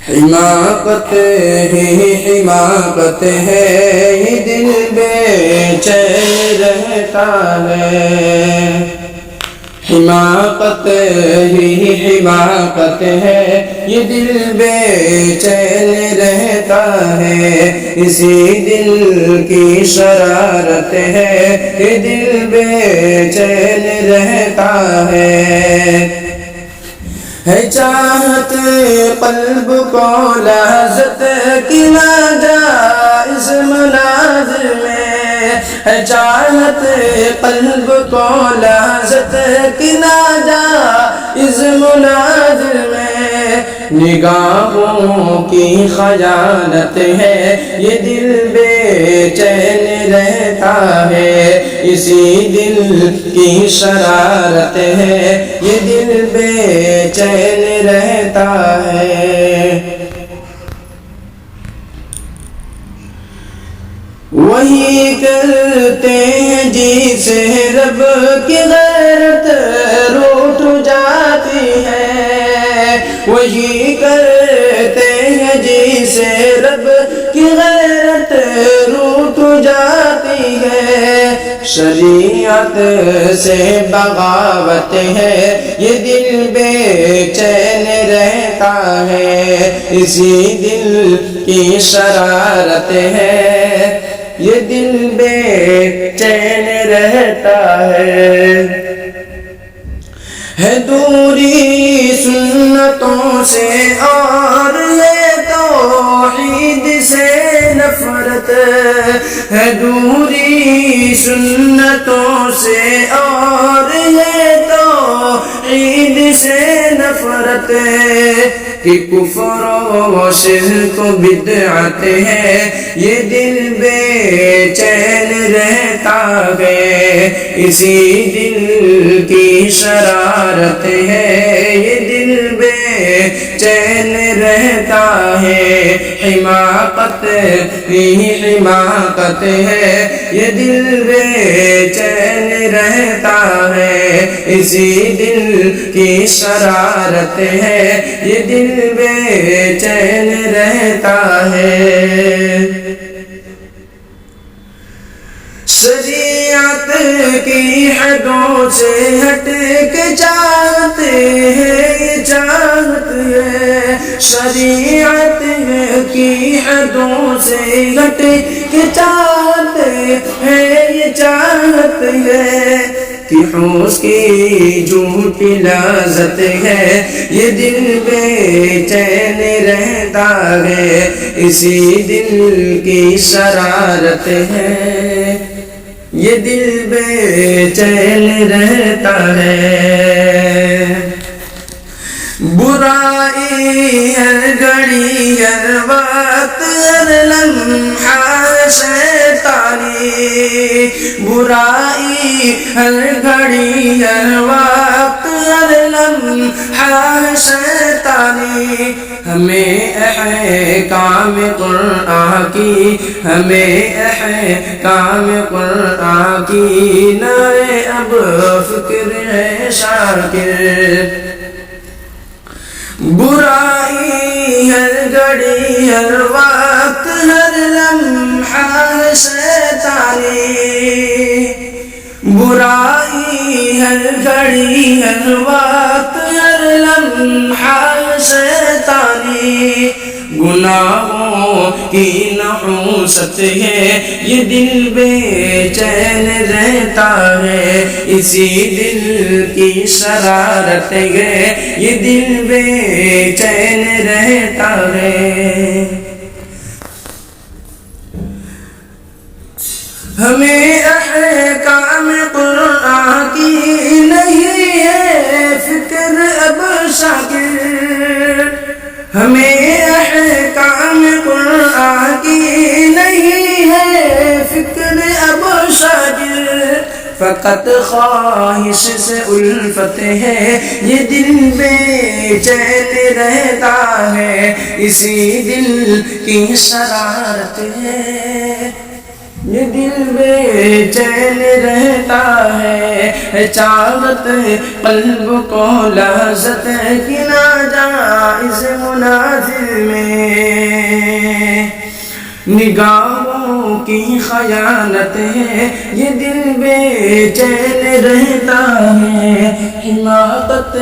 حماقت ہی حماقت ہے، یہ دل بے چین رہتا ہے۔ حماقت ہی حماقت ہے، یہ دل بے چین رہتا ہے۔ اسی دل کی شرارت ہے، یہ دل بے چین رہتا ہے۔ چاہت قلب کو لحظت کی ناجائز مناظر میں، چاہت قلب کو لحظت کی ناجائز مناظر میں، نگاہوں کی خیانت ہے، یہ دل بے چین رہتا ہے۔ اسی دل کی شرارت ہے، یہ دل بے چین رہتا ہے۔ وہی کرتے ہیں جسے رب کی غیرت روٹھ جاتی ہے، وہی کرتے ہیں جسے رب کی غیرت روٹھ جاتی ہے۔ شریعت سے بغاوت ہے، یہ دل بے چین رہتا ہے۔ اسی دل کی شرارت ہے، یہ دل بے چین رہتا ہے دوری سنتوں سے اور یہ توحید سے نفرت ہے، دوری سنتوں سے اور یہ توحید سے نفرت ہے، کہ کفر و شرک و بدعت ہے، یہ دل بے چین رہتا ہے۔ اسی دل کی شرارت ہے، یہ دل بے چین رہتا ہے۔ حماقت ہی حماقت ہے، یہ دل بے چین رہتا ہے۔ اسی دل کی شرارت ہے، یہ دل بے چین رہتا ہے۔ شریعت کی حدوں سے ہٹ کے چاہتے ہیں، چاہت ہے شریعت کی حدوں سے ہٹ کے چاہتے ہیں، یہ چاہت ہے کہ ہوش کی جھوٹی لذت ہے، یہ دل بے چین رہتا ہے۔ اسی دل کی شرارت ہے، یہ دل بے چین رہتا ہے۔ برائی ہر گھڑی ہر وقت ہر لمحہ شیطانی، برائی ہر گھڑی ہر وقت ہر لمحہ شیطانی۔ ہمیں احکام قرآن کی، ہمیں احکام قرآن کی نئے اب فکر ہے شاکر۔ برائی ہر گھڑی ہر وقت ہر لمحہ شیطانی، برائی ہر گھڑی ہر وقت ہر لمحہ شیطانی۔ گناہوں کی نحوست ہے، یہ دل بے چین رہتا ہے۔ اسی دل کی شرارت ہے، یہ دل بے چین رہتا ہے۔ ہمیں احکام قرآن کی نہیں ہے فکر اب شاکر، ہمیں احکام قرآن کی نہیں ہے فکر اب شاکر۔ فقط خواہش سے الفت ہے، یہ دل بے چین رہتا ہے۔ اسی دل کی شرارت ہے، یہ دل بے چین رہتا ہے، چاہت قلب کو لذت کی ناجائز منازل میں، نگاہوں کی خیانت ہے، یہ دل بے چین رہتا ہے، حماقت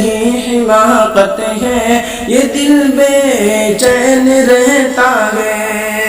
ہی حماقت ہے، یہ دل بے چین رہتا ہے۔